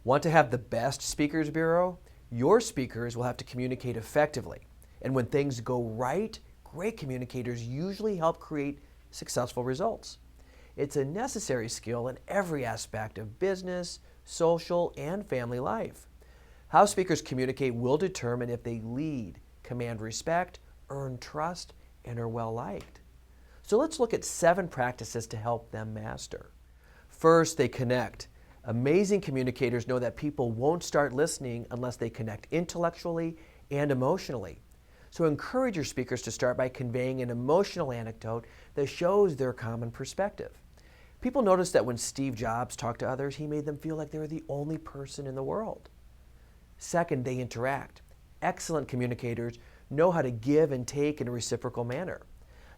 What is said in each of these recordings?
Want to have the best speakers bureau? Your speakers will have to communicate effectively. And when things go right, great communicators usually help create successful results. It's a necessary skill in every aspect of business, social, and family life. How speakers communicate will determine if they lead, command respect, earn trust, and are well liked. So let's look at 7 practices to help them master. First, they connect. Amazing communicators know that people won't start listening unless they connect intellectually and emotionally. So encourage your speakers to start by conveying an emotional anecdote that shows their common perspective. People noticed that when Steve Jobs talked to others, he made them feel like they were the only person in the world. Second, they interact. Excellent communicators know how to give and take in a reciprocal manner.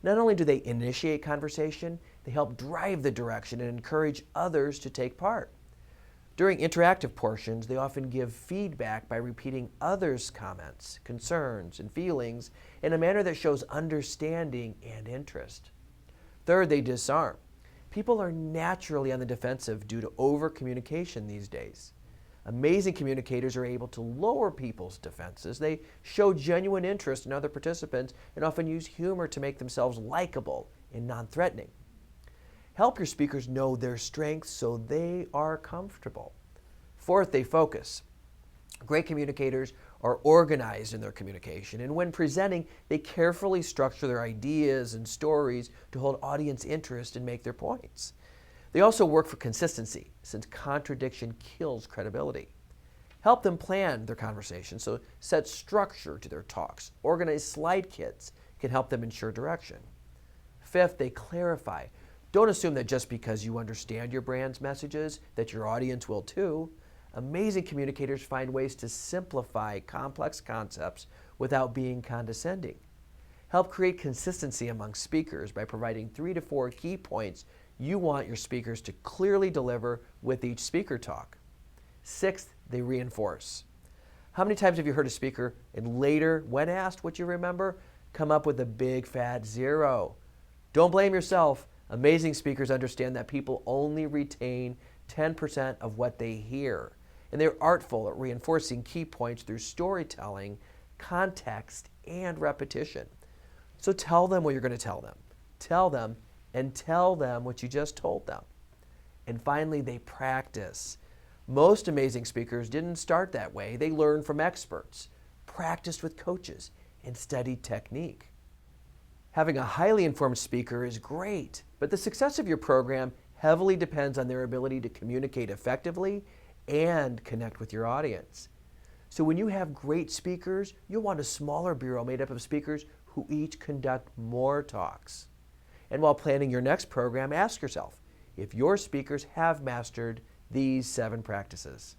Not only do they initiate conversation, they help drive the direction and encourage others to take part. During interactive portions, they often give feedback by repeating others' comments, concerns, and feelings in a manner that shows understanding and interest. Third, they disarm. People are naturally on the defensive due to over-communication these days. Amazing communicators are able to lower people's defenses. They show genuine interest in other participants and often use humor to make themselves likable and non-threatening. Help your speakers know their strengths so they are comfortable. Fourth, they focus. Great communicators are organized in their communication, and when presenting, they carefully structure their ideas and stories to hold audience interest and make their points. They also work for consistency, since contradiction kills credibility. Help them plan their conversation, so set structure to their talks. Organized slide kits can help them ensure direction. Fifth, they clarify. Don't assume that just because you understand your brand's messages that your audience will too. Amazing communicators find ways to simplify complex concepts without being condescending. Help create consistency among speakers by providing 3 to 4 key points you want your speakers to clearly deliver with each speaker talk. Sixth, they reinforce. How many times have you heard a speaker and later, when asked what you remember, come up with a big fat 0? Don't blame yourself. Amazing speakers understand that people only retain 10% of what they hear, and they're artful at reinforcing key points through storytelling, context, and repetition. So tell them what you're going to tell them. Tell them and tell them what you just told them. And finally, they practice. Most amazing speakers didn't start that way. They learned from experts, practiced with coaches, and studied technique. Having a highly informed speaker is great, but the success of your program heavily depends on their ability to communicate effectively and connect with your audience. So when you have great speakers, you'll want a smaller bureau made up of speakers who each conduct more talks. And while planning your next program, ask yourself if your speakers have mastered these 7 practices.